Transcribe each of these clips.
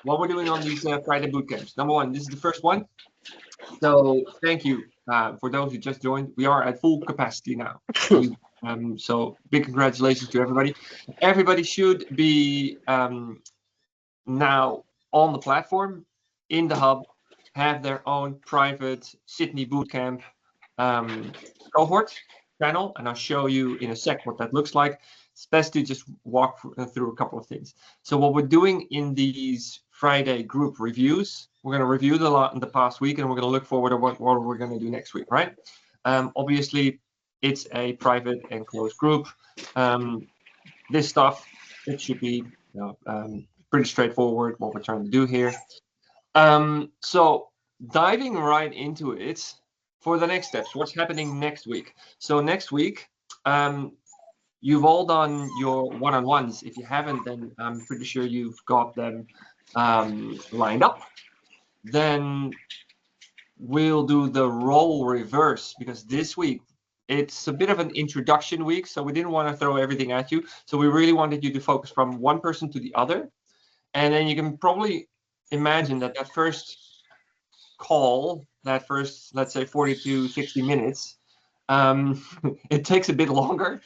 what we're doing on these Friday bootcamps. Number one, this is the first one. So thank you for those who just joined. We are at full capacity now. So big congratulations to everybody. Everybody should be now on the platform, in the hub, have their own private Sydney Bootcamp cohort channel, and I'll show you in a sec what that looks like. It's best to just walk through a couple of things. So what we're doing in these Friday group reviews, we're going to review the lot in the past week, and we're going to look forward to what we're going to do next week, right? Obviously, it's a private and closed group. This stuff, it should be pretty straightforward what we're trying to do here. So diving right into it, for the next steps, what's happening next week? So next week, you've all done your one-on-ones. If you haven't, then I'm pretty sure you've got them lined up. Then we'll do the role reverse, because this week it's a bit of an introduction week, so we didn't want to throw everything at you. So we really wanted you to focus from one person to the other. And then you can probably imagine that that first call, that first, let's say 40 to 60 minutes, it takes a bit longer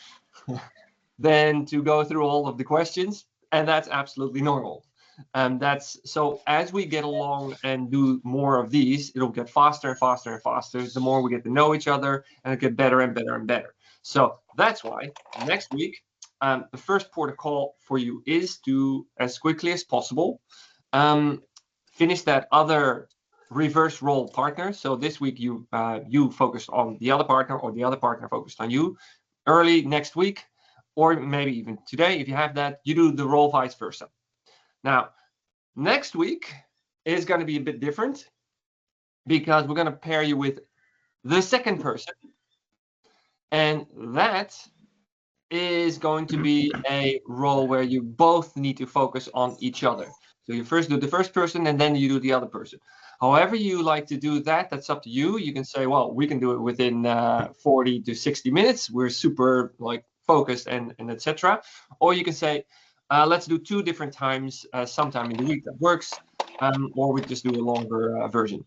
than to go through all of the questions, and that's absolutely normal. That's so as we get along and do more of these, it'll get faster and faster and faster. The more we get to know each other, and it get better and better and better. So that's why next week, the first port of call for you is to, as quickly as possible, finish that other reverse role partner. So this week you focused on the other partner, or the other partner focused on you. Early next week, or maybe even today, if you have that, you do the role vice versa. Now, next week is going to be a bit different, because we're going to pair you with the second person, and that is going to be a role where you both need to focus on each other. So you first do the first person, and then you do the other person. However you like to do that, that's up to you. You can say, well, we can do it within 40 to 60 minutes. We're super focused and etc. Or you can say, let's do 2 different times, sometime in the week that works, or we just do a longer version.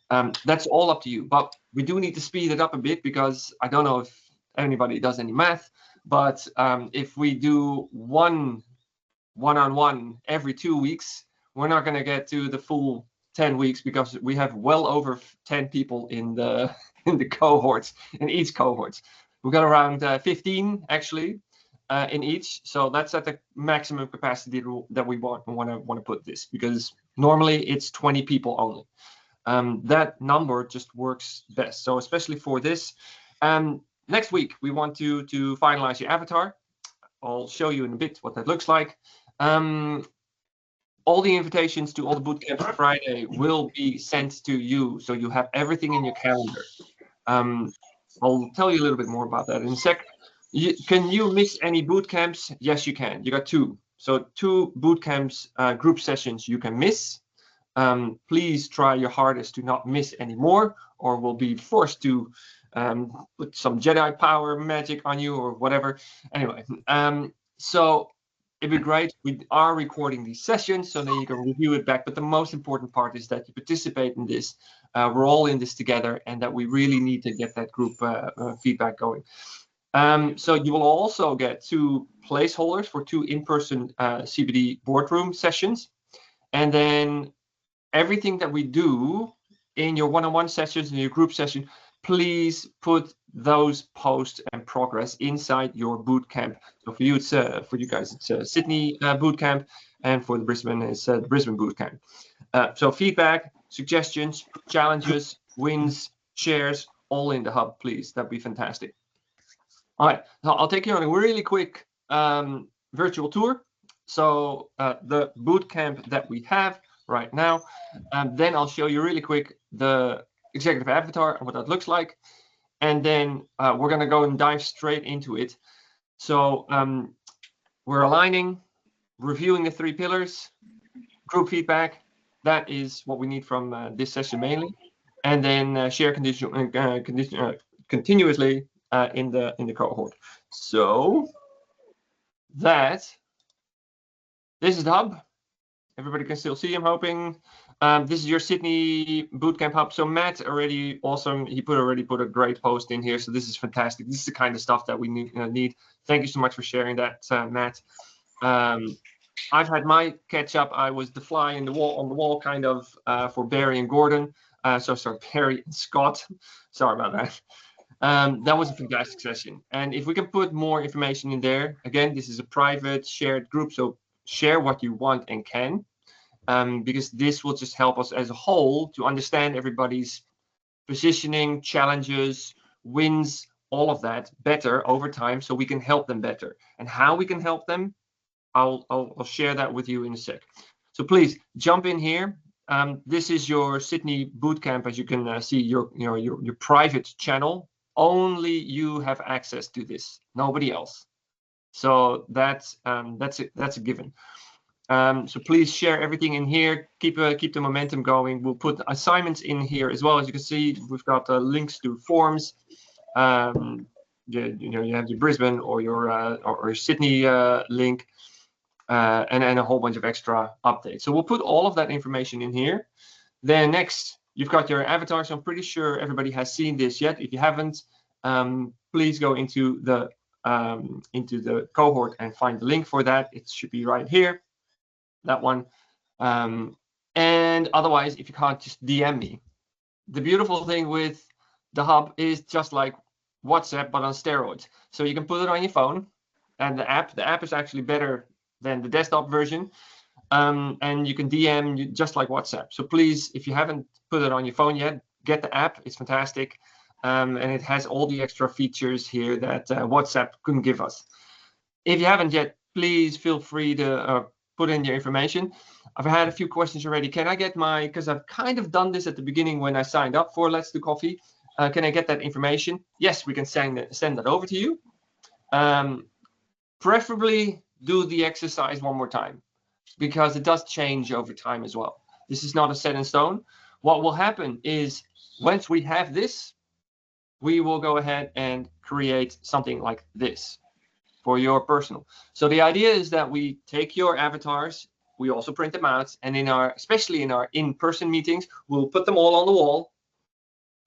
That's all up to you. But we do need to speed it up a bit, because I don't know if anybody does any math, but if we do one-on-one every 2 weeks, we're not going to get to the full 10 weeks, because we have well over 10 people in the cohorts, in each cohort. We've got around 15 actually in each, so that's at the maximum capacity that we want to put this, because normally it's 20 people only. That number just works best. So especially for this, next week we want to finalize your avatar. I'll show you in a bit what that looks like. All the invitations to all the bootcamps on Friday will be sent to you, so you have everything in your calendar. I'll tell you a little bit more about that in a sec. Can you miss any bootcamps? Yes, you can. You got 2. So 2 bootcamps group sessions you can miss. Please try your hardest to not miss any more, or we'll be forced to put some Jedi power magic on you or whatever. Anyway, so it'd be great. We are recording these sessions, so then you can review it back. But the most important part is that you participate in this. We're all in this together, and that we really need to get that group feedback going. So you will also get 2 placeholders for 2 in-person CBD boardroom sessions. And then everything that we do in your one-on-one sessions, in your group session, please put those posts and progress inside your bootcamp. So for you, it's for you guys, it's Sydney bootcamp, and for the Brisbane, it's the Brisbane bootcamp. So feedback, suggestions, challenges, wins, shares, all in the hub, please. That'd be fantastic. All right, so I'll take you on a really quick virtual tour. So the bootcamp that we have right now, and then I'll show you really quick the executive avatar and what that looks like, and then we're going to go and dive straight into it. So we're aligning, reviewing the 3 pillars, group feedback. That is what we need from this session mainly, and then share continuously in the cohort. So this is the hub. Everybody can still see, I'm hoping. This is your Sydney Bootcamp Hub. So Matt already awesome. He already put a great post in here. So this is fantastic. This is the kind of stuff that we need. Thank you so much for sharing that, Matt. I've had my catch up. I was the fly on the wall kind of for Barry and Gordon. Sorry, Barry and Scott. Sorry about that. That was a fantastic session. And if we can put more information in there, again, this is a private shared group. So share what you want and can, because this will just help us as a whole to understand everybody's positioning, challenges, wins, all of that better over time, so we can help them better. And how we can help them, I'll share that with you in a sec. So please jump in here. This is your Sydney Bootcamp, as you can see, your private channel. Only you have access to this, nobody else. So that's a given. So please share everything in here. Keep the momentum going. We'll put assignments in here as well. As you can see, we've got links to forms. You have your Brisbane or your Sydney link, and a whole bunch of extra updates. So we'll put all of that information in here. Then next, you've got your avatar. So I'm pretty sure everybody has seen this yet. If you haven't, please go into the cohort and find the link for that. It should be right here, that one. And otherwise, if you can't, just DM me. The beautiful thing with the hub is just like WhatsApp, but on steroids. So you can put it on your phone, and the app is actually better than the desktop version. And you can DM just like WhatsApp. So please, if you haven't put it on your phone yet, get the app. It's fantastic. And it has all the extra features here that WhatsApp couldn't give us. If you haven't yet, please feel free to put in your information. I've had a few questions already. Can I get because I've kind of done this at the beginning when I signed up for Let's Do Coffee. Can I get that information? Yes, we can send that over to you. Preferably do the exercise one more time, because it does change over time as well. This is not a set in stone. What will happen is once we have this, we will go ahead and create something like this for your personal. So the idea is that we take your avatars, we also print them out, and especially in our in-person meetings, we'll put them all on the wall,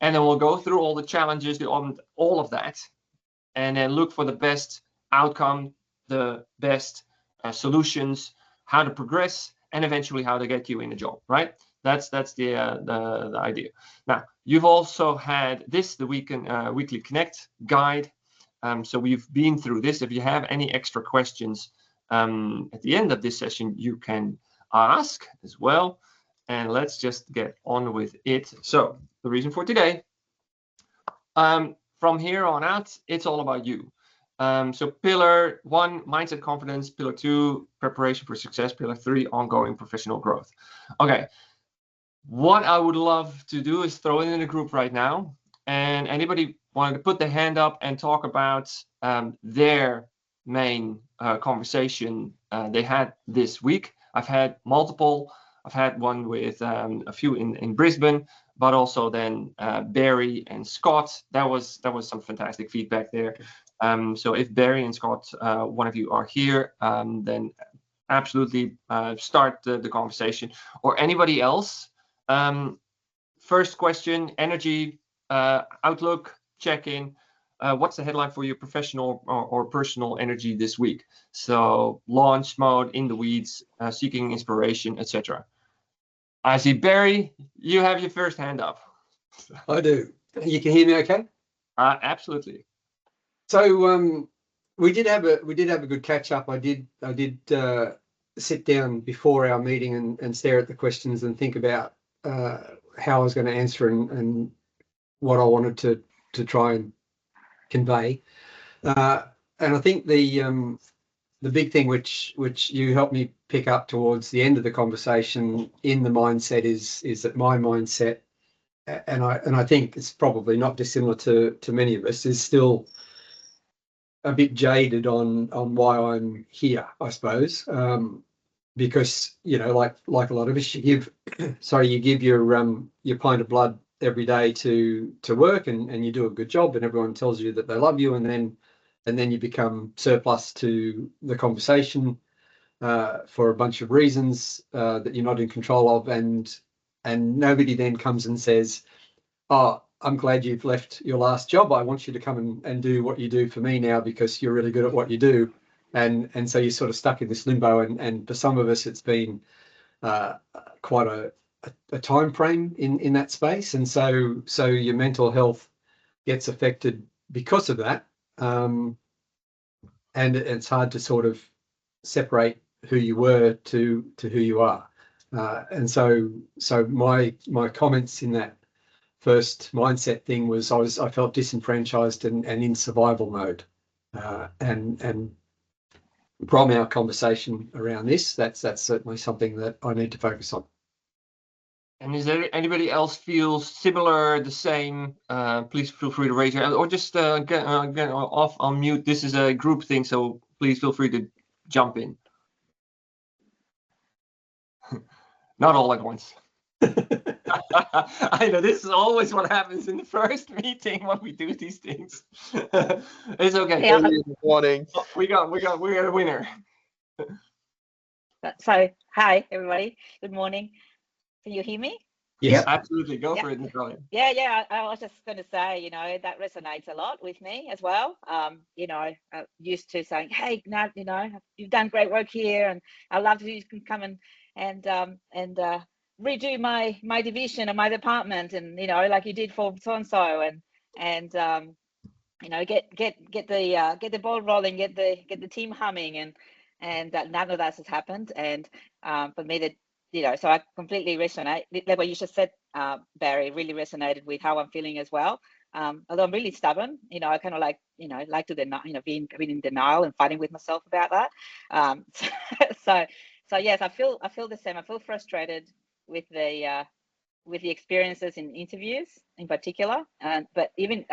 and then we'll go through all the challenges, all of that, and then look for the best outcome, the best solutions, how to progress, and eventually how to get you in a job, right? That's the idea. Now, you've also had the Weekly Connect guide. So we've been through this. If you have any extra questions at the end of this session, you can ask as well. And let's just get on with it. So the reason for today, from here on out, it's all about you. So pillar 1, mindset confidence. Pillar 2, preparation for success. Pillar 3, ongoing professional growth. Okay. What I would love to do is throw it in a group right now, and anybody wanted to put their hand up and talk about their main conversation they had this week. I've had multiple. I've had one with a few in Brisbane, but also then Barry and Scott. That was some fantastic feedback there. So if Barry and Scott, one of you are here, then absolutely start the conversation, or anybody else. First question, energy, outlook, check-in. What's the headline for your professional or personal energy this week? So launch mode, in the weeds, seeking inspiration, etc. I see Barry, you have your first hand up. I do. You can hear me okay? Absolutely. So we did have a good catch up. I did sit down before our meeting and stare at the questions and think about how I was going to answer and what I wanted to try and convey. And I think the big thing which you helped me pick up towards the end of the conversation in the mindset is that my mindset, and I think it's probably not dissimilar to many of us, is still a bit jaded on why I'm here, I suppose. Because, you know, like a lot of us, you give your pint of blood every day to work, and you do a good job, and everyone tells you that they love you, and then you become surplus to the conversation. for a bunch of reasons that you're not in control of, and nobody then comes and says, oh, I'm glad you've left your last job. I want you to come and do what you do for me now because you're really good at what you do. And so you're sort of stuck in this limbo. And for some of us, it's been quite a time frame in that space. And so your mental health gets affected because of that. And it's hard to sort of separate who you were to who you are. And so my comments in that first mindset thing was I felt disenfranchised and in survival mode. And from our conversation around this, that's certainly something that I need to focus on. And is there anybody else feels similar, the same? Please feel free to raise your hand, or just get off on mute. This is a group thing, so please feel free to jump in. Not all at once. I know this is always what happens in the first meeting when we do these things. It's okay. Yeah. Morning. We got a winner. So, hi everybody. Good morning. Can you hear me? Yes. Absolutely. Go Yeah. for it, Natalia. Yeah. I was just going to say, that resonates a lot with me as well. I'm used to saying, hey, now, you've done great work here, and I love you can come and redo my division or my department, and like you did for so and so, and get the ball rolling, get the team humming, and none of that has happened. And for me, that so I completely resonate. Like what you just said, Barry, really resonated with how I'm feeling as well. Although I'm really stubborn, I kind of like to being in denial and fighting with myself about that. So yes, I feel the same. I feel frustrated with the experiences in interviews in particular, but even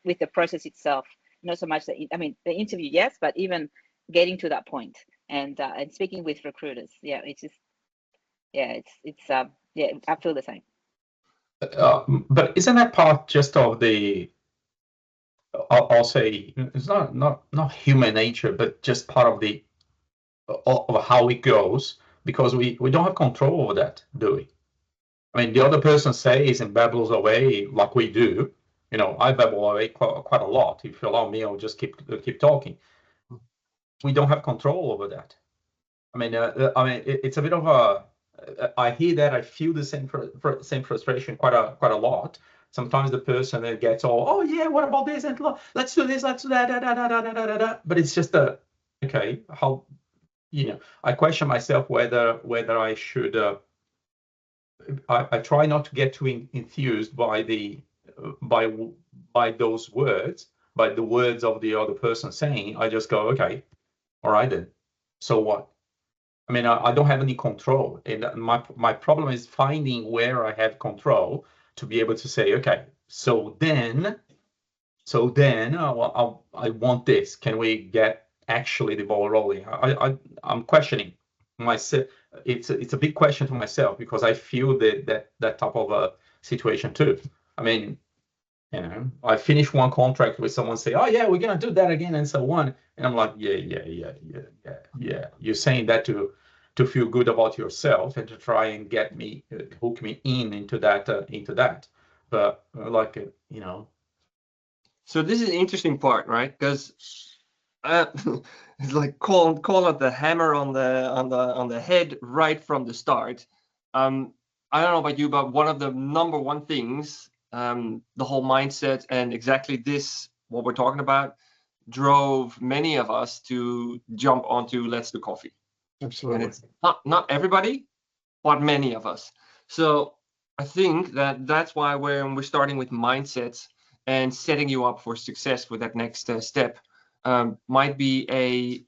with the process itself, not so much the interview, yes, but even getting to that point and speaking with recruiters. Yeah, it's just, I feel the same. But isn't that part just of the, I'll say, it's not human nature, but just part of how it goes, because we don't have control over that, do we? I mean, the other person says and babbles away like we do. I babble away quite a lot. If you allow me, I'll just keep talking. We don't have control over that. I mean, it's a bit of a. I hear that. I feel the same frustration quite a lot. Sometimes the person that gets all, oh yeah, what about this? And let's do this, let's do that, da, da, da, da, da, da, da. But it's just okay. How, I question myself whether I should. I try not to get too enthused by those words, by the words of the other person saying. I just go, okay, all right then. So what? I mean, I don't have any control, and my problem is finding where I have control to be able to say, okay, so then, well, I want this. Can we get actually the ball rolling? I'm questioning myself. It's a big question to myself, because I feel that type of a situation too. I mean, I finish one contract with someone say, oh yeah, we're gonna do that again, and so on, and I'm like, yeah. You're saying that to feel good about yourself and to try and get me, hook me into that, but So this is the interesting part, right? Because it's like call it the hammer on the head right from the start. I don't know about you, but one of the number one things, the whole mindset and exactly this, what we're talking about, drove many of us to jump onto Let's Do Coffee. Absolutely. And it's not everybody, but many of us. So I think that's why we're starting with mindsets and setting you up for success with that next step might be a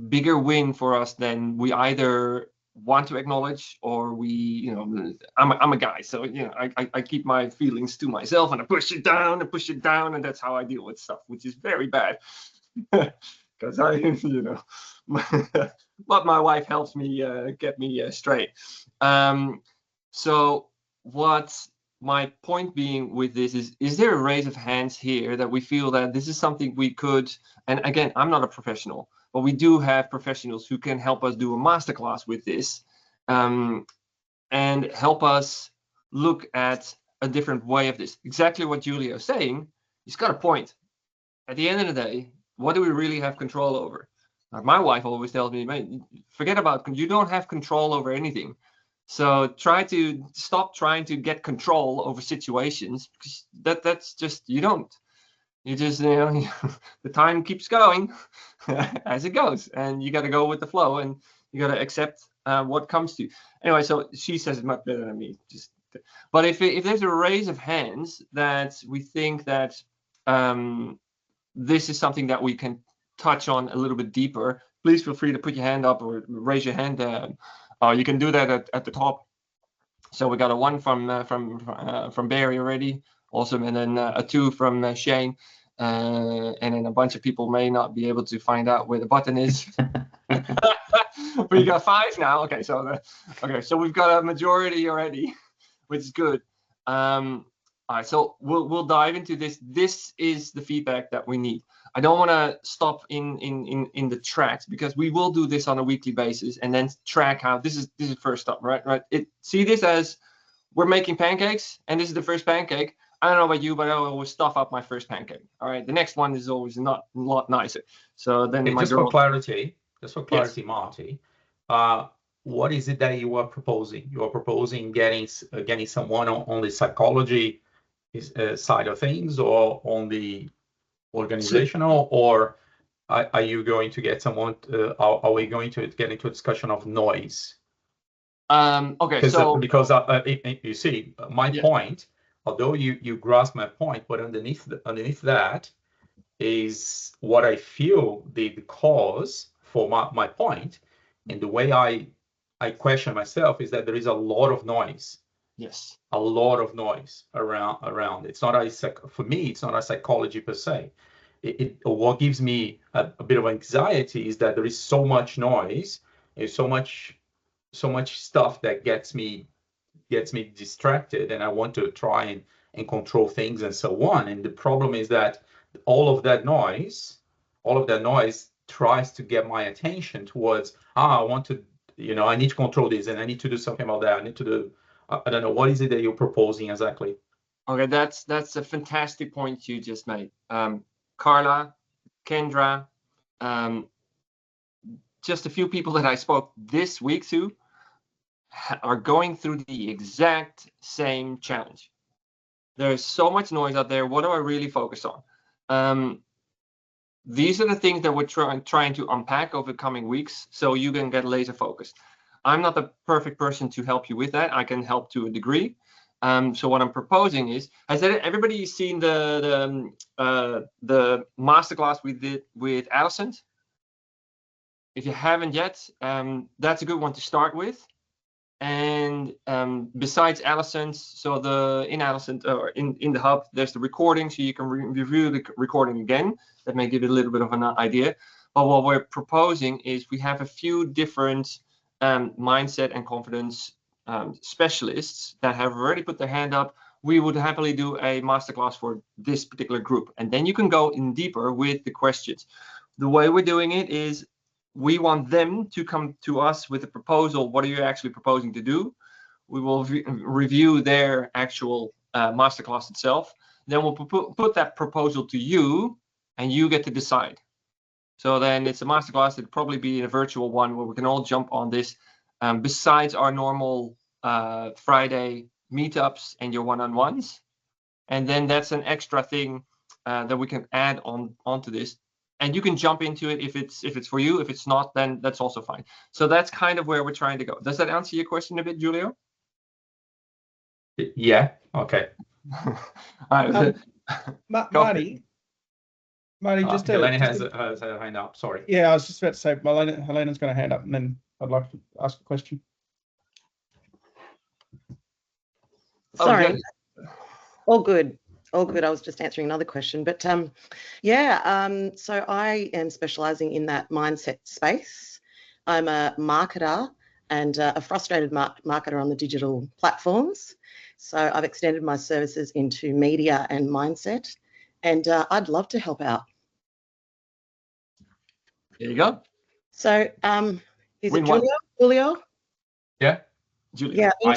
bigger win for us than we either want to acknowledge, or I'm a guy, so I keep my feelings to myself and I push it down, and that's how I deal with stuff, which is very bad. Because but my wife helps me get me straight. So what my point being with this is there a raise of hands here that we feel that this is something we could, and again, I'm not a professional, but we do have professionals who can help us do a masterclass with this, and help us look at a different way of this. Exactly what Julio is saying. He's got a point. At the end of the day, what do we really have control over? My wife always tells me, "Man, forget about, you don't have control over anything." So try to stop trying to get control over situations, because that's just, you don't. You just, the time keeps going as it goes, and you got to go with the flow, and you got to accept what comes to you. Anyway, so she says it much better than me. But if there's a raise of hands that we think that this is something that we can touch on a little bit deeper, please feel free to put your hand up or raise your hand. You can do that at the top. So we got a 1 from Barry already, awesome, and then a 2 from Shane, and then a bunch of people may not be able to find out where the button is. But you got 5 now. Okay, so we've got a majority already, which is good. All right, so we'll dive into this. This is the feedback that we need. I don't want to stop in the tracks, because we will do this on a weekly basis and then track how this is first up, right? See this as we're making pancakes, and this is the first pancake. I don't know about you, but I always stuff up my first pancake. All right, the next one is always not a lot nicer. So then Okay, just for clarity, yes. Marty, what is it that you are proposing? You are proposing getting someone on the psychology side of things, or on the organizational, or are you going to get someone? Are we going to get into a discussion of noise? Okay, so because you see my point, although you grasp my point, but underneath that is what I feel the cause for my point, and the way I question myself is that there is a lot of noise. Yes, a lot of noise around. It's not for me, it's not a psychology per se. What gives me a bit of anxiety is that there is so much noise, there's so much stuff that gets me distracted, and I want to try and control things and so on. And the problem is that all of that noise tries to get my attention towards, I want to, I need to control this, and I need to do something about that. I need to do, I don't know, what is it that you're proposing exactly? Okay, that's a fantastic point you just made. Carla, Kendra, just a few people that I spoke this week to are going through the exact same challenge. There's so much noise out there. What do I really focus on? These are the things that we're trying to unpack over the coming weeks, so you can get laser focused. I'm not the perfect person to help you with that. I can help to a degree. So what I'm proposing is, has everybody seen the masterclass we did with Alison? If you haven't yet, that's a good one to start with. And besides Allison's, so in the hub, there's the recording, so you can review the recording again. That may give you a little bit of an idea. But what we're proposing is we have a few different mindset and confidence specialists that have already put their hand up. We would happily do a masterclass for this particular group, and then you can go in deeper with the questions. The way we're doing it is, we want them to come to us with a proposal. What are you actually proposing to do? We will review their actual masterclass itself. Then we'll put that proposal to you, and you get to decide. So then it's a masterclass. It'd probably be in a virtual one where we can all jump on this. Besides our normal Friday meetups and your one-on-ones, and then that's an extra thing that we can add onto this. And you can jump into it if it's for you. If it's not, then that's also fine. So that's kind of where we're trying to go. Does that answer your question a bit, Julio? Yeah. Okay. All right. Marty, just Helena has her hand up. Sorry. Yeah, I was just about to say, Helena's got a hand up, and then I'd like to ask a question. Sorry. All good. All good. I was just answering another question, but so I am specialising in that mindset space. I'm a marketer and a frustrated marketer on the digital platforms. So I've extended my services into media and mindset, and I'd love to help out. There you go. So, is Win it one. Julio? Yeah. Julia. Yeah,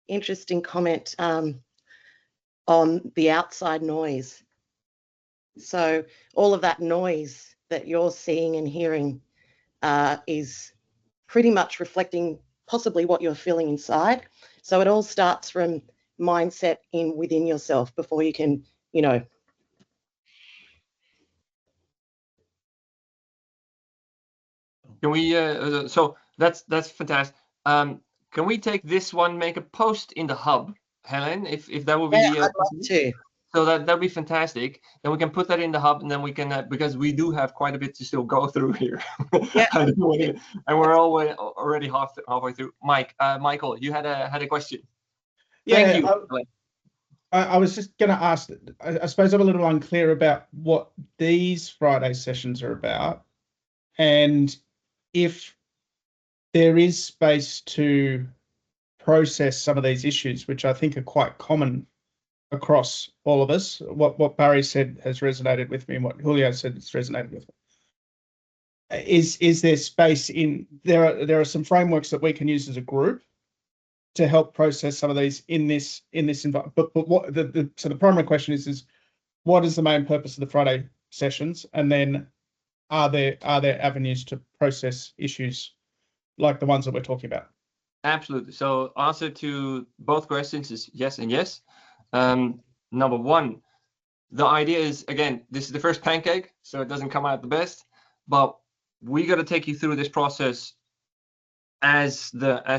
interesting comment on the outside noise. So all of that noise that you're seeing and hearing is pretty much reflecting possibly what you're feeling inside. So it all starts from mindset within yourself before you can, Can we? So that's fantastic. Can we take this one, make a post in the hub, Helen? If that would be I'd love to. So that'd be fantastic. Then we can put that in the hub, and then we can because we do have quite a bit to still go through here. Yeah. And we're already halfway through. Michael, you had a question. Thank you. I was just going to ask. I suppose I'm a little unclear about what these Friday sessions are about, and if there is space to process some of these issues, which I think are quite common across all of us. What Barry said has resonated with me, and what Julio said has resonated with me. Is there space in there are some frameworks that we can use as a group to help process some of these in this environment. But what so the primary question is what is the main purpose of the Friday sessions, and then are there avenues to process issues like the ones that we're talking about? Absolutely. So answer to both questions is yes and yes. Number one, the idea is, again, this is the first pancake, so it doesn't come out the best, but we got to take you through this process as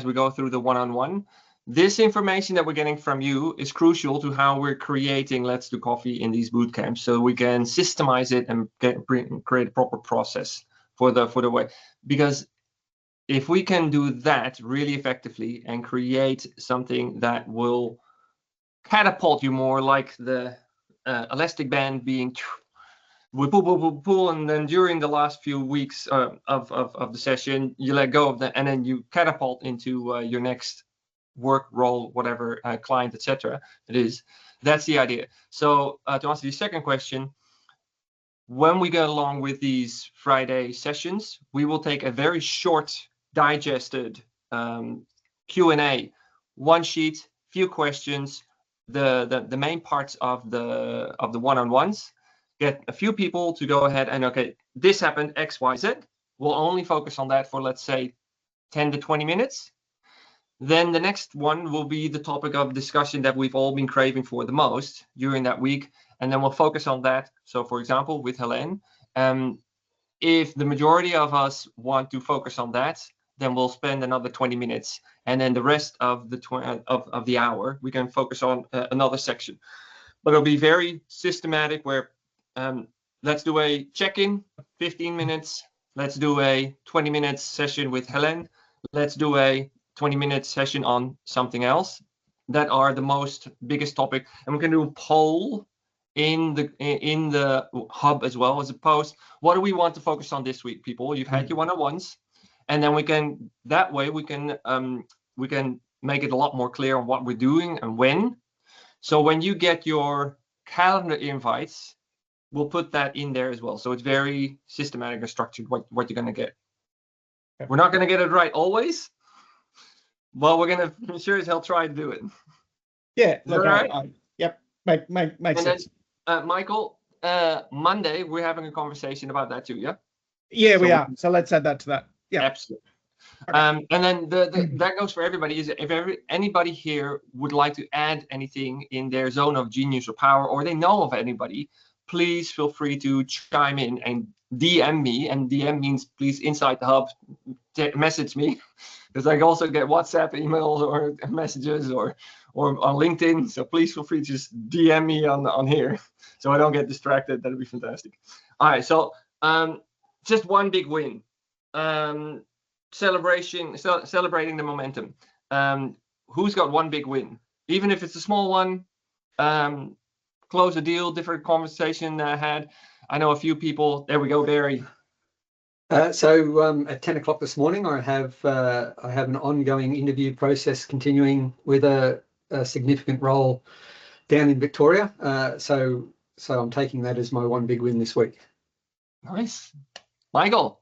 we go through the one-on-one. This information that we're getting from you is crucial to how we're creating Let's Do Coffee in these boot camps, so we can systemize it and create a proper process for the way. Because if we can do that really effectively and create something that will catapult you more like the elastic band being we pull, and then during the last few weeks of the session, you let go of that, and then you catapult into your next work role, whatever client, etc. it is. That's the idea. So to answer the second question, when we go along with these Friday sessions, we will take a very short, digested Q&A, one sheet, few questions, the main parts of the one-on-ones. Get a few people to go ahead and, okay, this happened, X, Y, Z. We'll only focus on that for, let's say, 10 to 20 minutes. Then the next one will be the topic of discussion that we've all been craving for the most during that week. And then we'll focus on that. So, for example, with Helene, if the majority of us want to focus on that, then we'll spend another 20 minutes. And then the rest of the hour, we can focus on another section. But it'll be very systematic where let's do a check-in, 15 minutes. Let's do a 20-minute session with Helene. Let's do a 20-minute session on something else. That are the biggest topic. And we can do a poll in the hub as well as a post. What do we want to focus on this week, people? You've had your one-on-ones, and then we can make it a lot more clear on what we're doing and when. So when you get your calendar invites, we'll put that in there as well. So it's very systematic and structured what you're going to get. Okay. We're not going to get it right always, but we're going to sure as hell try to do it. Yeah. Look, right? Yep. Makes sense. Then, Michael, Monday, we're having a conversation about that too, yeah? Yeah, we are. So let's add that to that. Yeah. Absolutely. Okay. And then that goes for everybody. Is if anybody here would like to add anything in their zone of genius or power, or they know of anybody, please feel free to chime in and DM me. And DM means please inside the hub, message me, because I also get WhatsApp emails or messages or on LinkedIn. So please feel free to just DM me on here, so I don't get distracted. That'd be fantastic. All right. So just one big win. Celebrating the momentum. Who's got one big win, even if it's a small one? Close a deal, different conversation had. I know a few people. There we go, Barry. So at 10 o'clock this morning, I have an ongoing interview process continuing with a significant role down in Victoria. So I'm taking that as my one big win this week. Nice. Michael,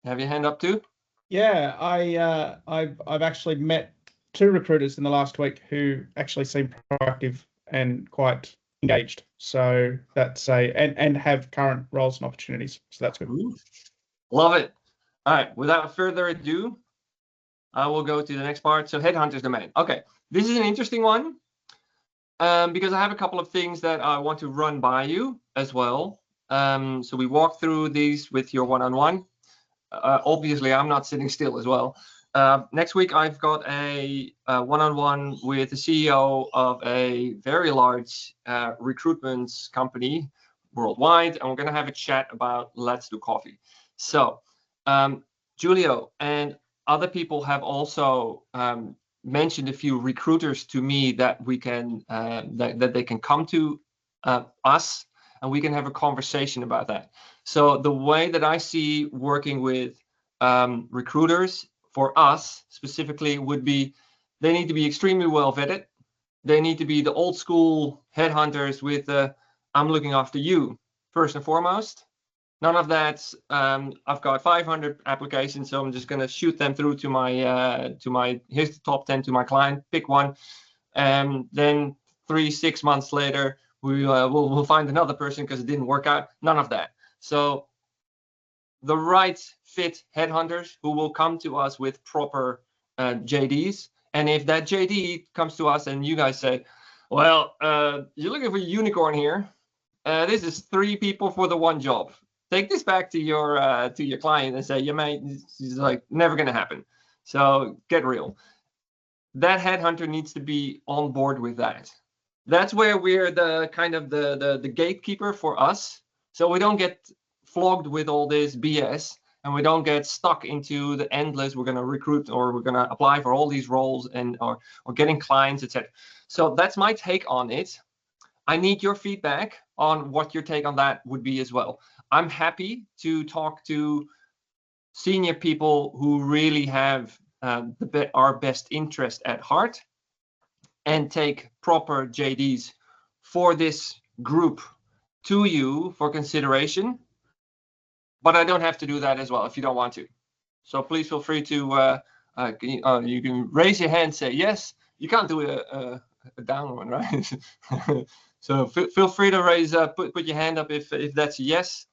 have your hand up too? Yeah, I've actually met 2 recruiters in the last week who actually seem proactive and quite engaged. So that's and have current roles and opportunities. So that's good. Ooh, love it. All right, without further ado, I will go to the next part. So headhunters domain. Okay, this is an interesting one because I have a couple of things that I want to run by you as well. So we walk through these with your one-on-one. Obviously, I'm not sitting still as well. Next week, I've got a one-on-one with the CEO of a very large recruitment company worldwide, and we're going to have a chat about Let's Do Coffee. So, Julio and other people have also mentioned a few recruiters to me that we can that they can come to us, and we can have a conversation about that. So the way that I see working with recruiters for us specifically would be they need to be extremely well vetted. They need to be the old school headhunters with I'm looking after you first and foremost. None of that. I've got 500 applications, so I'm just going to shoot them through to my here's the top 10 to my client, pick one, and then 3-6 months later we'll find another person because it didn't work out. None of that. So the right fit headhunters who will come to us with proper JDs. And if that JD comes to us and you guys say, well, you're looking for a unicorn here. This is 3 people for the 1 job. Take this back to your client and say, yeah, mate, this is like never going to happen. So get real. That headhunter needs to be on board with that. That's where we're the kind of the gatekeeper for us. So we don't get flogged with all this BS, and we don't get stuck into the endless, we're going to recruit or we're going to apply for all these roles and or getting clients, etc. So that's my take on it. I need your feedback on what your take on that would be as well. I'm happy to talk to senior people who really have our best interest at heart and take proper JDs for this group to you for consideration. But I don't have to do that as well if you don't want to. So please feel free to, you can raise your hand, say yes. You can't do a down one, right? So feel free to raise, put your hand up if that's a yes.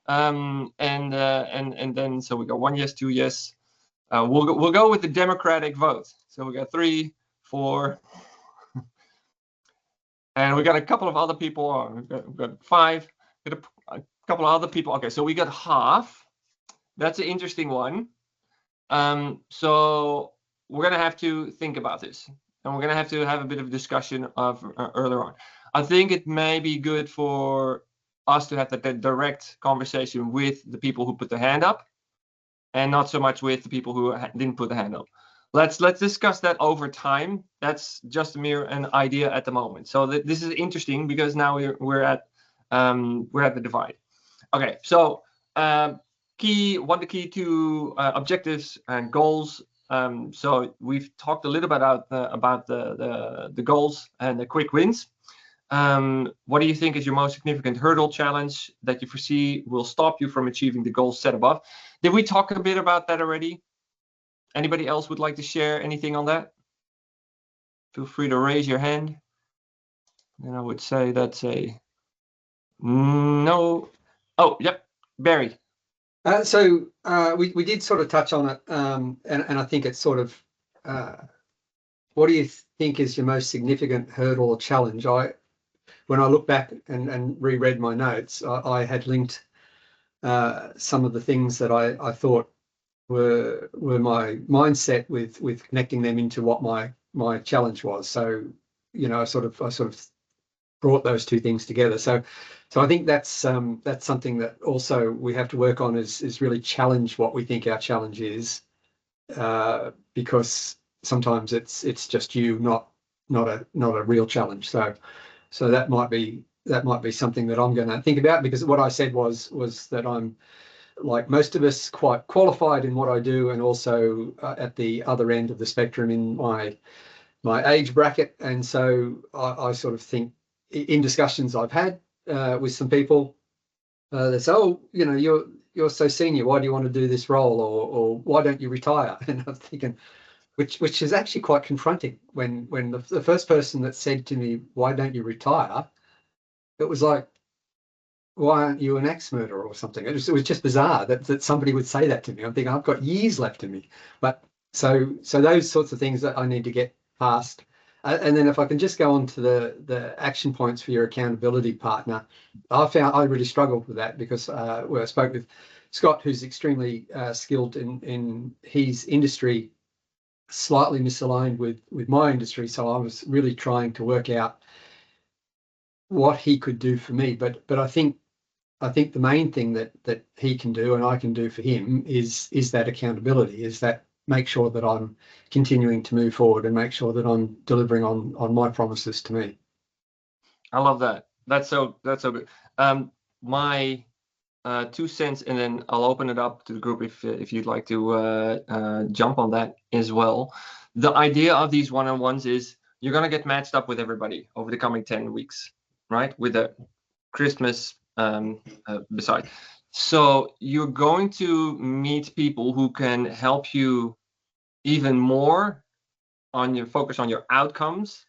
And then so we got 1 yes, 2 yes. We'll go with the democratic vote. So we got 3, 4, and we got a couple of other people. We've got 5. Got a couple of other people. Okay, so we got half. That's an interesting one. So we're gonna have to think about this, and we're gonna have to have a bit of a discussion of earlier on. I think it may be good for us to have that direct conversation with the people who put their hand up, and not so much with the people who didn't put the hand up. Let's discuss that over time. That's just an idea at the moment. So this is interesting because now we're at the divide. Okay, so the key to objectives and goals. So we've talked a little bit about the goals and the quick wins. What do you think is your most significant hurdle challenge that you foresee will stop you from achieving the goals set above? Did we talk a bit about that already? Anybody else would like to share anything on that? Feel free to raise your hand. And I would say that's a no. Oh, yep, Barry. So we did sort of touch on it, and I think it's sort of what do you think is your most significant hurdle or challenge? When I look back and reread my notes, I had linked some of the things that I thought were my mindset with connecting them into what my challenge was. So I sort of brought those 2 things together. So I think that's something that also we have to work on is really challenge what we think our challenge is, because sometimes it's just not a real challenge. So that might be something that I'm going to think about, because what I said was that I'm, like most of us, quite qualified in what I do, and also at the other end of the spectrum in my age bracket. And so I sort of think, in discussions I've had with some people, they say, oh, you're you're so senior. Why do you want to do this role? Or why don't you retire? And I'm thinking, which is actually quite confronting when the first person that said to me, why don't you retire? It was like, why aren't you an axe murderer or something? It was just bizarre that somebody would say that to me. I'm thinking, I've got years left in me. But so those sorts of things that I need to get past. And then if I can just go on to the action points for your accountability partner, I really struggled with that because I spoke with Scott, who's extremely skilled in his industry, slightly misaligned with my industry. So I was really trying to work out what he could do for me. But I think the main thing that he can do and I can do for him is that accountability, is that make sure that I'm continuing to move forward and make sure that I'm delivering on my promises to me. I love that. That's so good. My 2 cents, and then I'll open it up to the group if you'd like to jump on that as well. The idea of these one-on-ones is you're going to get matched up with everybody over the coming 10 weeks, right? With the Christmas beside. So you're going to meet people who can help you even more on your focus on your outcomes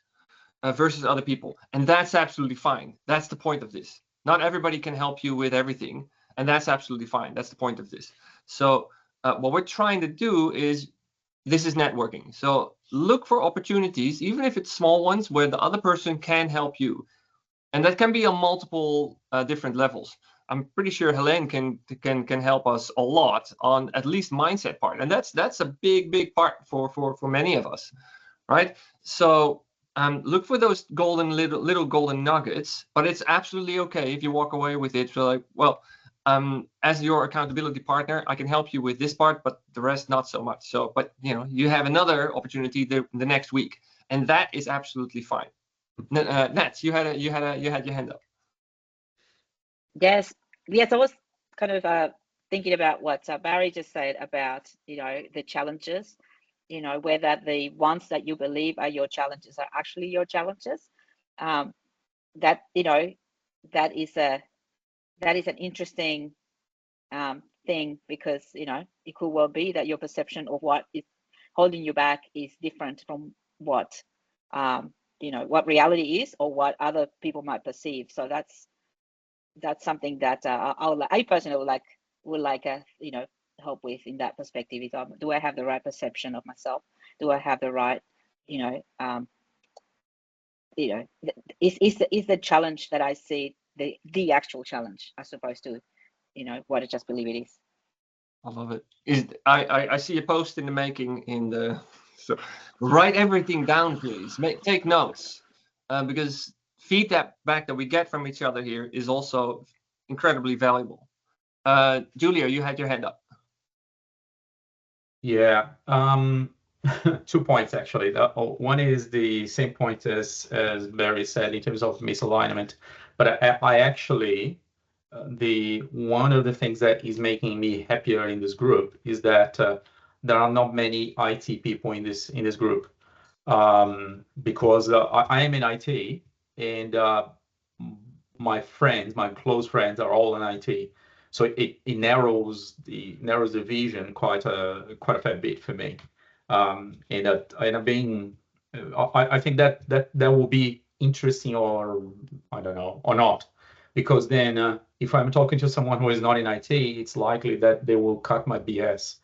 versus other people. And that's absolutely fine. That's the point of this. Not everybody can help you with everything, and that's absolutely fine. That's the point of this. So what we're trying to do is, this is networking. So look for opportunities, even if it's small ones, where the other person can help you. And that can be on multiple different levels. I'm pretty sure Helene can help us a lot on at least mindset part, and that's a big part for many of us, right? So look for those golden little golden nuggets, but it's absolutely okay if you walk away with it. So like, well, as your accountability partner, I can help you with this part, but the rest not so much. So, but you have another opportunity the next week, and that is absolutely fine. Nats, you had your hand up. Yes, I was kind of thinking about what Barry just said about the challenges, whether the ones that you believe are your challenges are actually your challenges. That that is an interesting thing, because it could well be that your perception of what is holding you back is different from what what reality is or what other people might perceive. So that's something that I personally would like help with in that perspective. Is do I have the right perception of myself? Do I have the right is the challenge that I see the actual challenge as opposed to what I just believe it is. I love it. I see a post in the making so write everything down, please. Take notes, because feedback that we get from each other here is also incredibly valuable. Julia, you had your hand up. Yeah, 2 points actually. One is the same point as Barry said in terms of misalignment, but I actually one of the things that is making me happier in this group is that there are not many IT people in this group, because I am in IT, and my close friends are all in IT, so it narrows the vision quite a fair bit for me, and being I think that will be interesting, or I don't know, or not, because then if I'm talking to someone who is not in IT, it's likely that they will cut my BS,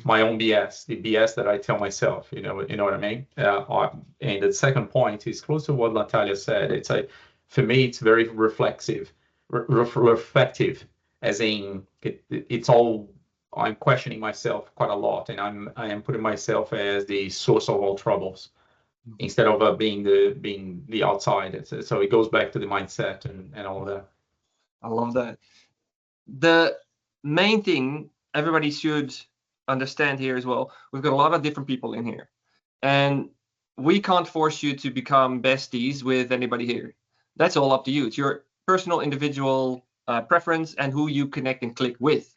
my own BS, the BS that I tell myself. You know what I mean? And the second point is close to what Natalia said. For me, it's very reflective, as in it's all. I'm questioning myself quite a lot, and I am putting myself as the source of all troubles, instead of being the outside. So it goes back to the mindset and all of that. I love that. The main thing everybody should understand here as well, we've got a lot of different people in here, and we can't force you to become besties with anybody here. That's all up to you. It's your personal individual preference and who you connect and click with.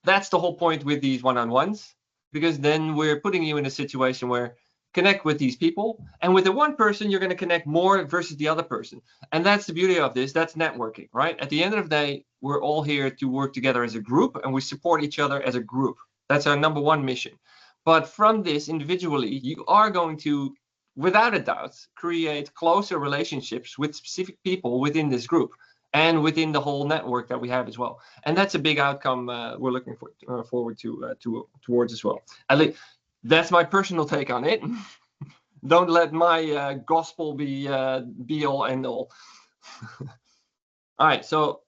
That's the whole point with these one-on-ones, because then we're putting you in a situation where connect with these people. And with the one person, you're going to connect more versus the other person. And that's the beauty of this. That's networking, right? At the end of the day, we're all here to work together as a group, and we support each other as a group. That's our number one mission. But from this individually, you are going to, without a doubt, create closer relationships with specific people within this group and within the whole network that we have as well. And that's a big outcome we're looking forward towards as well. At least that's my personal take on it. Don't let my gospel be all end all. All right, so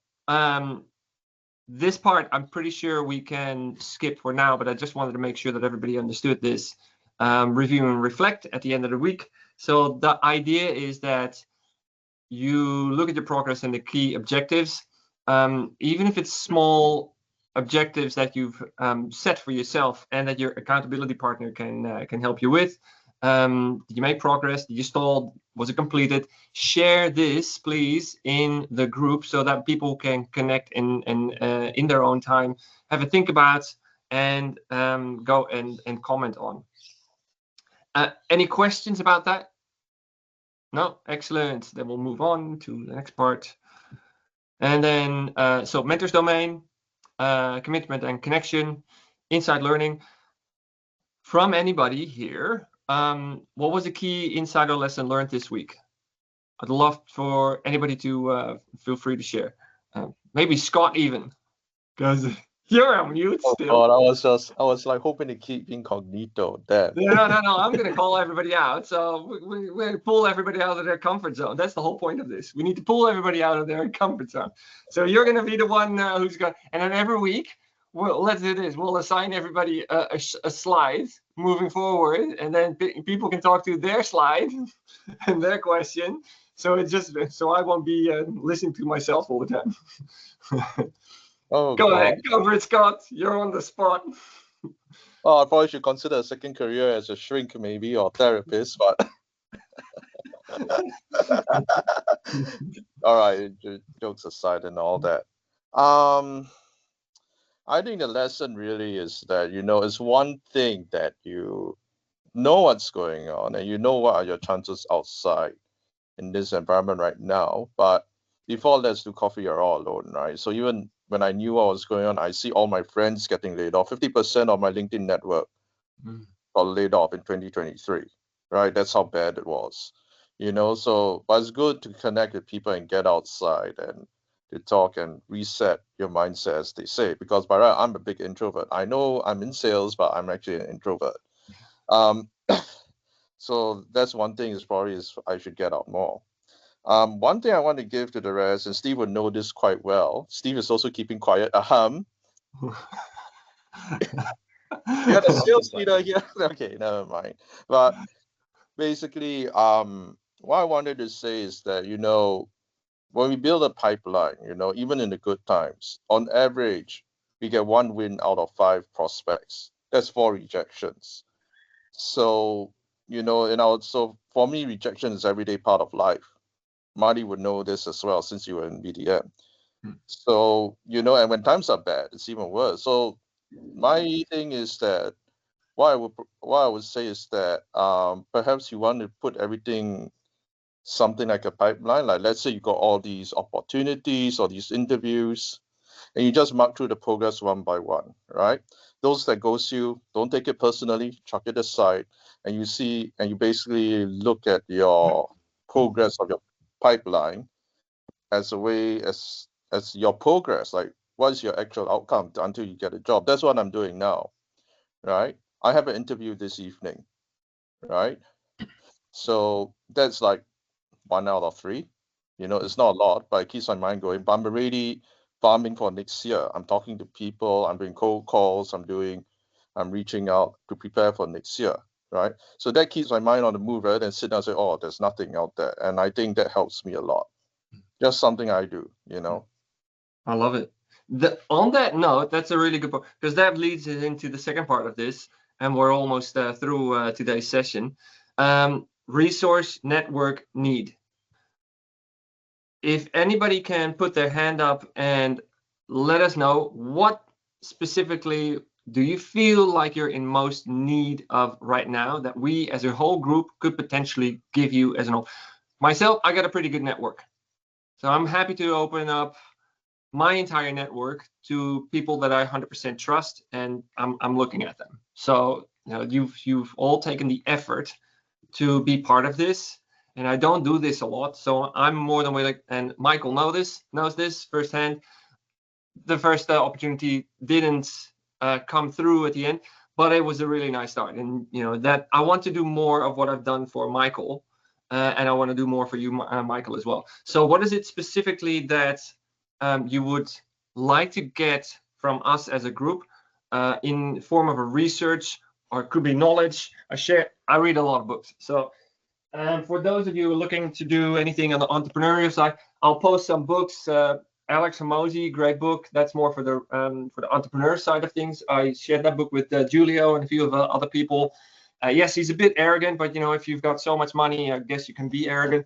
this part I'm pretty sure we can skip for now, but I just wanted to make sure that everybody understood this. Review and reflect at the end of the week. So the idea is that you look at your progress and the key objectives, even if it's small objectives that you've set for yourself and that your accountability partner can help you with. Did you make progress? Did you stall? Was it completed? Share this, please, in the group so that people can connect in their own time, have a think about, and go and comment on. Any questions about that? No? Excellent. Then we'll move on to the next part. And then, so mentors domain, commitment and connection, inside learning. From anybody here, what was the key insider lesson learned this week? I'd love for anybody to feel free to share. Maybe Scott even, because you're on mute still. God, I was like hoping to keep incognito there. No. I'm going to call everybody out. So we pull everybody out of their comfort zone. That's the whole point of this. We need to pull everybody out of their comfort zone. So you're going to be the one who's going. And then every week, let's do this. We'll assign everybody a slide moving forward, and then people can talk to their slide and their question. So it's just so I won't be listening to myself all the time. Oh, Go God. ahead, go for it, Scott. You're on the spot. Well, I probably should consider a second career as a shrink, maybe, or therapist, but all right, jokes aside and all that. I think the lesson really is that, it's one thing that you know what's going on and you know what are your chances outside in this environment right now. But before let's do coffee, you're all alone, right? So even when I knew what was going on, I see all my friends getting laid off. 50% of my LinkedIn network got laid off in 2023, right? That's how bad it was, So, but it's good to connect with people and get outside and to talk and reset your mindset, as they say. Because by right, I'm a big introvert. I know I'm in sales, but I'm actually an introvert. So that's one thing is I should get out more. One thing I want to give to the rest, and Steve would know this quite well. Steve is also keeping quiet. Yeah, the sales leader here. Okay, never mind. But basically, what I wanted to say is that, when we build a pipeline, even in the good times, on average, we get 1 win out of 5 prospects. That's 4 rejections. So, so for me, rejection is everyday part of life. Marty would know this as well, since you were in BDM. So, and when times are bad, it's even worse. So my thing is that what I would say is that perhaps you want to put everything something like a pipeline. Like, let's say you got all these opportunities or these interviews, and you just mark through the progress one by one, right? Those that ghost you, don't take it personally, chuck it aside, and you basically look at your progress of your pipeline as a way as your progress, like what is your actual outcome until you get a job. That's what I'm doing now, right? I have an interview this evening, right? So that's like 1 out of 3. It's not a lot, but it keeps my mind going. But I'm already farming for next year. I'm talking to people, I'm doing cold calls, I'm reaching out to prepare for next year, right? So that keeps my mind on the move rather than sit down and say, oh, there's nothing out there. And I think that helps me a lot. Just something I do, I love it. On that note, that's a really good point, because that leads us into the second part of this, and we're almost through today's session. Resource network need. If anybody can put their hand up and let us know what specifically do you feel like you're in most need of right now that we as a whole group could potentially give you as an offer? Myself, I got a pretty good network. So I'm happy to open up my entire network to people that I 100% trust, and I'm looking at them. So you've all taken the effort to be part of this, and I don't do this a lot, so I'm more than willing. And Michael knows this firsthand. The first opportunity didn't come through at the end, but it was a really nice start. And that I want to do more of what I've done for Michael, and I want to do more for you, Michael, as well. So what is it specifically that you would like to get from us as a group in form of a research, or it could be knowledge? I read a lot of books, so for those of you looking to do anything on the entrepreneurial side, I'll post some books. Alex Hormozi, great book. That's more for the entrepreneur side of things. I shared that book with Julio and a few of other people. Yes, he's a bit arrogant, but if you've got so much money, I guess you can be arrogant.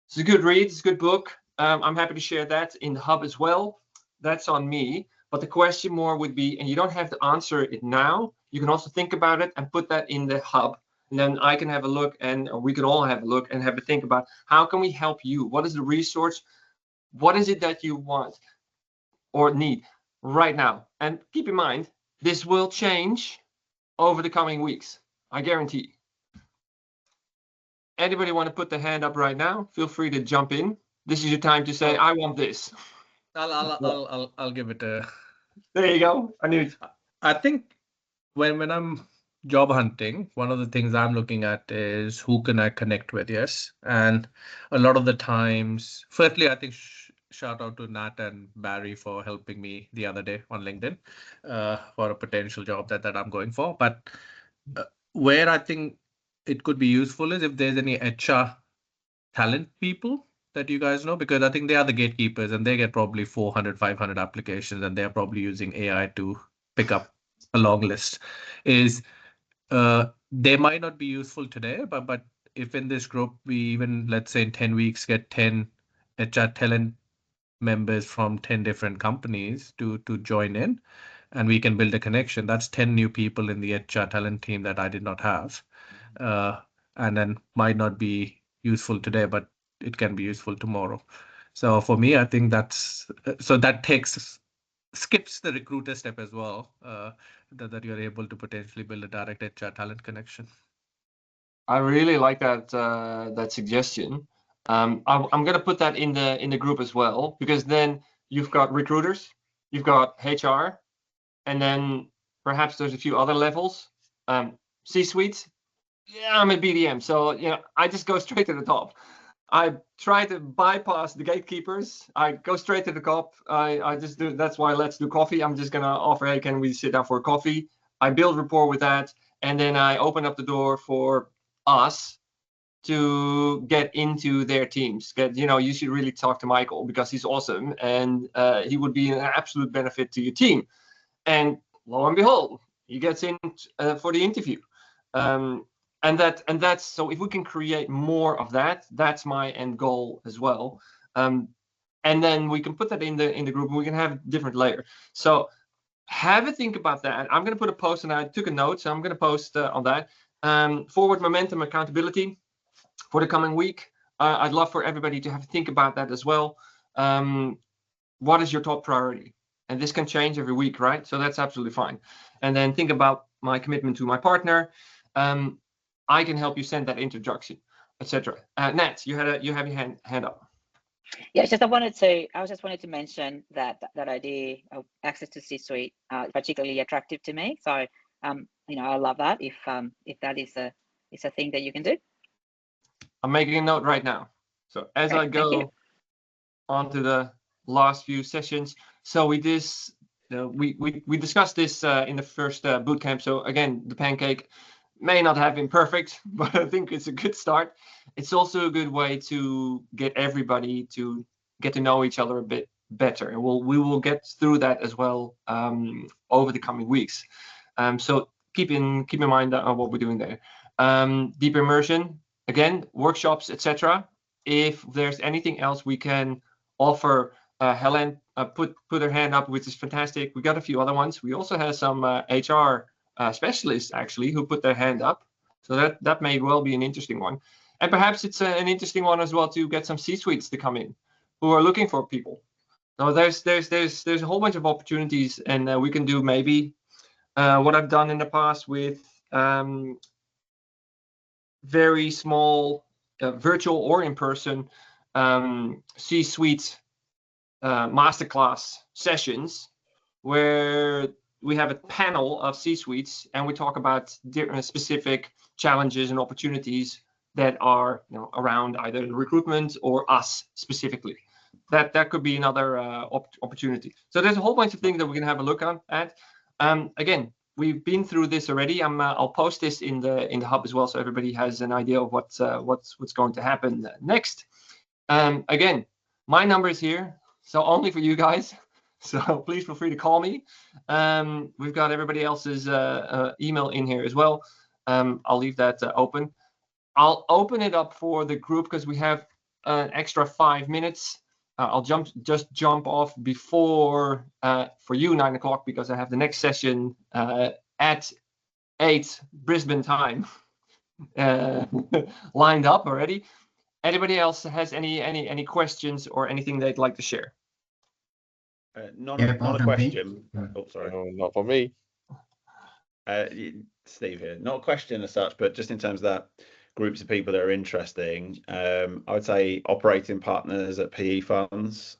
It's a good read. It's a good book. I'm happy to share that in the hub as well. That's on me. But the question more would be, and you don't have to answer it now. You can also think about it and put that in the hub. And then I can have a look, and we can all have a look and have a think about how can we help you? What is the resource? What is it that you want or need right now? And keep in mind, this will change over the coming weeks. I guarantee. Anybody want to put the hand up right now? Feel free to jump in. This is your time to say, I want this. I'll give it a. There you go. I think when I'm job hunting, one of the things I'm looking at is who can I connect with. Yes, and a lot of the times, firstly, I think shout out to Nat and Barry for helping me the other day on LinkedIn for a potential job that I'm going for. But where I think it could be useful is if there's any HR talent people that you guys know, because I think they are the gatekeepers and they get probably 400, 500 applications, and they're probably using AI to pick up a long list. They might not be useful today, but if in this group we even, let's say in 10 weeks, get 10 HR talent members from 10 different companies to join in, and we can build a connection, that's 10 new people in the HR talent team that I did not have. And then might not be useful today, but it can be useful tomorrow. So for me, I think that skips the recruiter step as well, that you're able to potentially build a direct HR talent connection. I really like that suggestion. I'm going to put that in the group as well, because then you've got recruiters, you've got HR, and then perhaps there's a few other levels. C-suite. Yeah, I'm a BDM, so I just go straight to the top. I try to bypass the gatekeepers. I go straight to the top. I just do. That's why Let's Do Coffee. I'm just gonna offer, hey, can we sit down for a coffee? I build rapport with that, and then I open up the door for us to get into their teams. You should really talk to Michael because he's awesome, and he would be an absolute benefit to your team. And lo and behold, he gets in for the interview. And that's so if we can create more of that, that's my end goal as well. And then we can put that in the group, and we can have different layers. So have a think about that. I'm going to put a post, and I took a note, so I'm going to post on that. Forward momentum accountability for the coming week. I'd love for everybody to have a think about that as well. What is your top priority? And this can change every week, right? So that's absolutely fine. And then think about my commitment to my partner. I can help you send that introduction, etc. Nat, you have your hand up. Yeah, I just wanted to mention that idea of access to C-suite is particularly attractive to me. So I love that if that is a thing that you can do. I'm making a note right now. So as I go on to the last few sessions, so we discussed this in the first bootcamp. So again, the pancake may not have been perfect, but I think it's a good start. It's also a good way to get everybody to get to know each other a bit better, and we will get through that as well over the coming weeks. So keep in mind what we're doing there. Deep immersion, again, workshops, etc. If there's anything else we can offer Helen put their hand up, which is fantastic. We got a few other ones. We also have some HR specialists actually who put their hand up. So that may well be an interesting one. And perhaps it's an interesting one as well to get some C-suites to come in who are looking for people. So there's a whole bunch of opportunities, and we can do maybe what I've done in the past with very small virtual or in person C-suite masterclass sessions where we have a panel of C-suites and we talk about different specific challenges and opportunities that are around either recruitment or us specifically. That could be another opportunity. So there's a whole bunch of things that we can have a look at. Again, we've been through this already. I'll post this in the hub as well, so everybody has an idea of what's going to happen next. Again, my number is here, so only for you guys. So please feel free to call me. We've got everybody else's email in here as well. I'll leave that open. I'll open it up for the group because we have an extra 5 minutes. I'll just jump off before for you 9 o'clock because I have the next session at 8 Brisbane time lined up already. Anybody else has any questions or anything they'd like to share? Not a question. Oh, sorry. No, not for me. Steve here. Not a question as such, but just in terms of that groups of people that are interesting, I would say operating partners at PE funds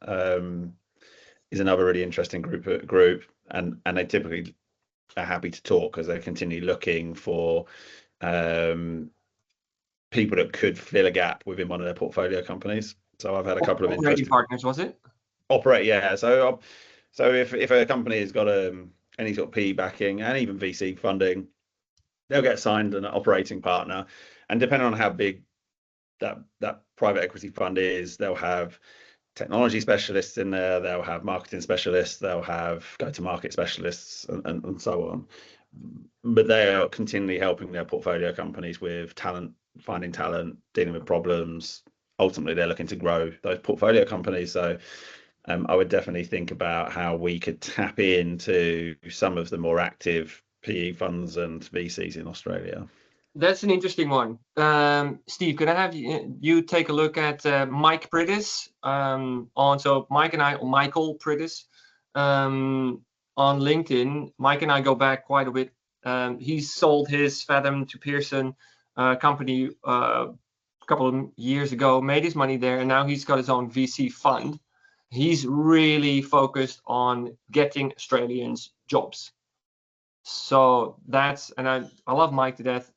is another really interesting group, and they typically are happy to talk because they're continually looking for people that could fill a gap within one of their portfolio companies. So I've had a couple of interesting partners, was it? Yeah. So if a company has got any sort of PE backing and even VC funding, they'll get signed an operating partner, and depending on how big that private equity fund is, they'll have technology specialists in there, they'll have marketing specialists, they'll have go-to-market specialists, and so on. But they are continually helping their portfolio companies with talent, finding talent, dealing with problems. Ultimately, they're looking to grow those portfolio companies. So I would definitely think about how we could tap into some of the more active PE funds and VCs in Australia. That's an interesting one. Steve, can I have you take a look at Mike Prittis so Michael Prittis on LinkedIn. Mike and I go back quite a bit. He's sold his Fathom to Pearson company a couple of years ago, made his money there, and now he's got his own VC fund. He's really focused on getting Australians jobs. So I love Mike to death.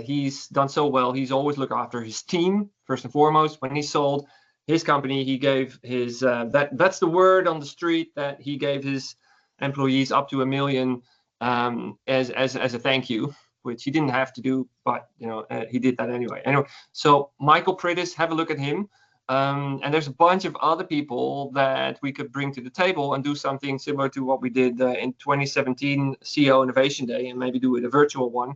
He's done so well. He's always looked after his team first and foremost. When he sold his company, he gave his that's the word on the street, that he gave his employees up to $1 million as a thank you, which he didn't have to do, but he did that anyway. Anyway, so Michael Prittis, have a look at him. And there's a bunch of other people that we could bring to the table and do something similar to what we did in 2017 CEO Innovation Day, and maybe do it a virtual one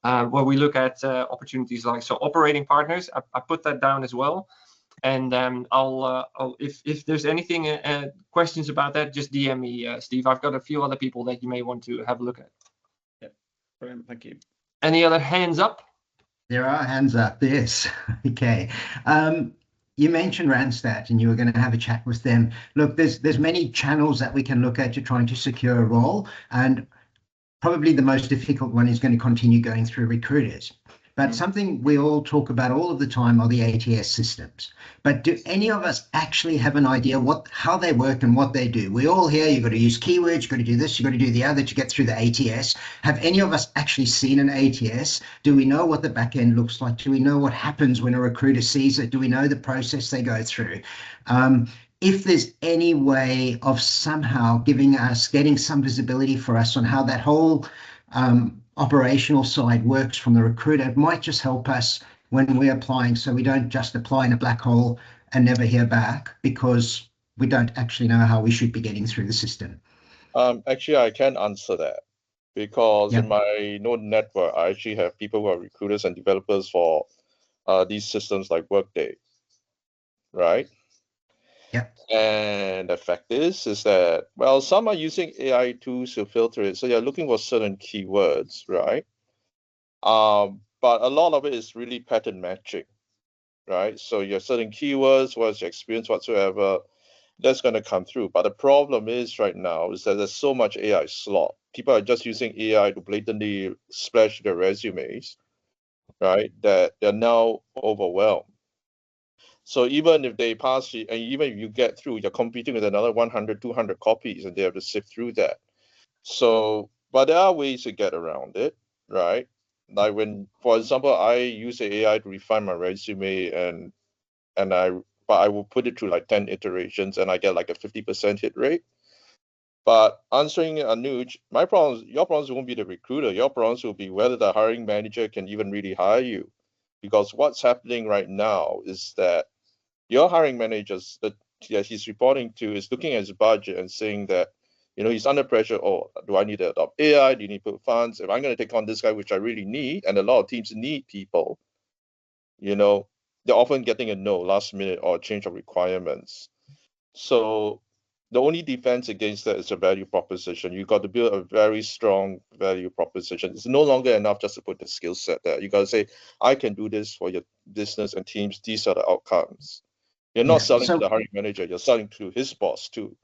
where we look at opportunities like operating partners. I put that down as well. And I'll if there's anything questions about that, just DM me, Steve. I've got a few other people that you may want to have a look at. Yeah, brilliant. Thank you. Any other hands up? There are hands up. Yes. Okay. You mentioned Randstad and you were going to have a chat with them. Look, there's many channels that we can look at to trying to secure a role, and probably the most difficult one is going to continue going through recruiters. But something we all talk about all of the time are the ATS systems. But do any of us actually have an idea how they work and what they do? We all hear you've got to use keywords, you've got to do this, you've got to do the other to get through the ATS. Have any of us actually seen an ATS? Do we know what the back end looks like? Do we know what happens when a recruiter sees it? Do we know the process they go through? If there's any way of somehow getting some visibility for us on how that whole operational side works from the recruiter, it might just help us when we're applying, so we don't just apply in a black hole and never hear back because we don't actually know how we should be getting through the system. Actually, I can answer that because in my known network, I actually have people who are recruiters and developers for these systems like Workday, right? Yeah. And the fact is that, well, some are using AI tools to filter it. So you're looking for certain keywords, right? But a lot of it is really pattern matching, right? So your certain keywords, what's your experience whatsoever, that's going to come through. But the problem is right now is that there's so much AI slop. People are just using AI to blatantly splash their resumes, right? That they're now overwhelmed. So even if they pass it, and even if you get through, you're competing with another 100, 200 copies, and they have to sift through that. So, but there are ways to get around it, right? Like when, for example, I use the AI to refine my resume, but I will put it through like 10 iterations, and I get like a 50% hit rate. But answering Anuj, your problems won't be the recruiter. Your problems will be whether the hiring manager can even really hire you, because what's happening right now is that your hiring managers that he's reporting to is looking at his budget and saying that, he's under pressure. Oh, do I need to adopt AI? Do you need to put funds? If I'm going to take on this guy, which I really need, and a lot of teams need people, they're often getting a no last minute or a change of requirements. So the only defense against that is a value proposition. You got to build a very strong value proposition. It's no longer enough just to put the skill set there. You got to say, I can do this for your business and teams. These are the outcomes. You're not selling to the hiring manager. You're selling to his boss too.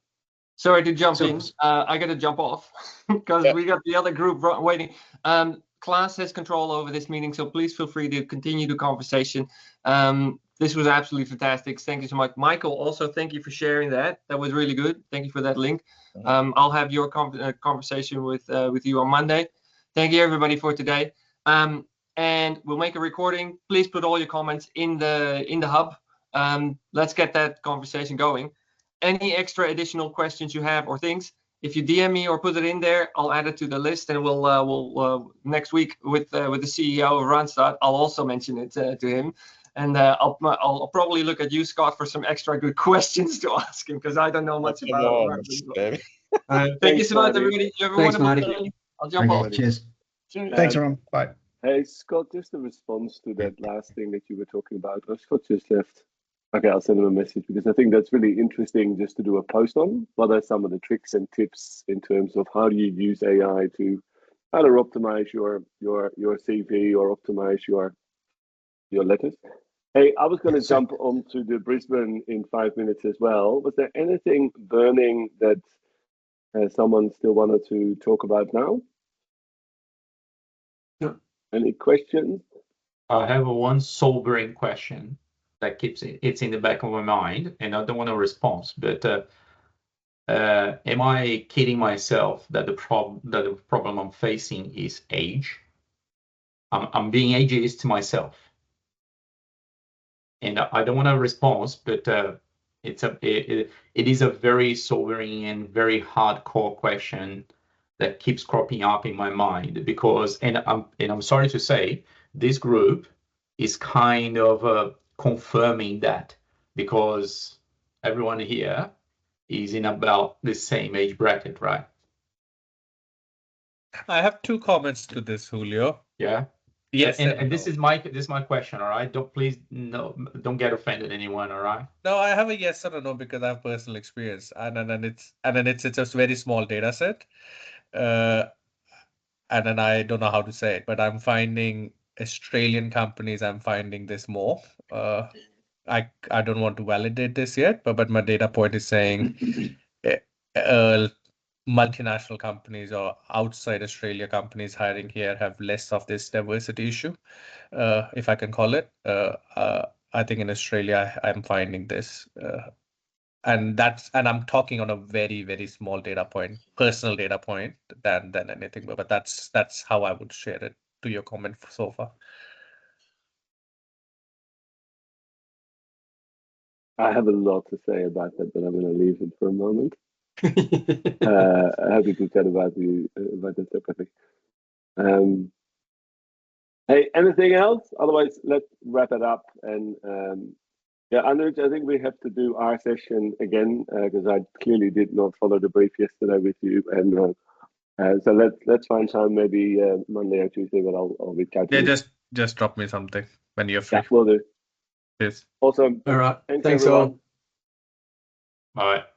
Sorry to jump in. I got to jump off because we got the other group waiting. Klaas has control over this meeting, so please feel free to continue the conversation. This was absolutely fantastic. Thank you so much. Michael, also thank you for sharing that. That was really good. Thank you for that link. I'll have your conversation with you on Monday. Thank you everybody for today. And we'll make a recording. Please put all your comments in the hub. Let's get that conversation going. Any extra additional questions you have or things, if you DM me or put it in there, I'll add it to the list, and we'll next week with the CEO of Randstad, I'll also mention it to him, and I'll probably look at you, Scott, for some extra good questions to ask him, because I don't know much about it. Thank you so much, everybody. You have a wonderful day. I'll jump off. Cheers. Thanks, everyone. Bye. Hey, Scott, just a response to that last thing that you were talking about. Scott just left. Okay, I'll send him a message, because I think that's really interesting just to do a post on. What are some of the tricks and tips in terms of how do you use AI to either optimize your CV or optimize your letters? Hey, I was going to jump onto the Brisbane in 5 minutes as well. Was there anything burning that someone still wanted to talk about now? No. Any questions? I have one sobering question that it's in the back of my mind, and I don't want a response, but am I kidding myself that the problem I'm facing is age? I'm being ageist to myself, and I don't want a response, but it is a very sobering and very hardcore question that keeps cropping up in my mind, because, and I'm sorry to say, this group is kind of confirming that, because everyone here is in about the same age bracket, right? I have two comments to this, Julio. Yeah. Yes, and this is my question. All right. Don't get offended, anyone. All right. No, I have a yes or a no because I have personal experience, and then it's a very small data set, and then I don't know how to say it, but I'm finding Australian companies. I'm finding this more. I don't want to validate this yet, but my data point is saying multinational companies or outside Australia companies hiring here have less of this diversity issue, if I can call it. I think in Australia, I'm finding this, and I'm talking on a very, very small data point, personal data point than anything, but that's how I would share it to your comment so far. I have a lot to say about that, but I'm going to leave it for a moment. Happy to chat about that separately. Hey, anything else? Otherwise, let's wrap it up. And yeah, Anuj, I think we have to do our session again, because I clearly did not follow the brief yesterday with you. And so let's find time, maybe Monday or Tuesday, but I'll reach out to you. Just drop me something when you're free. Yeah, will do. Yes. Awesome. All right. Thanks Thanks everyone. all. Bye.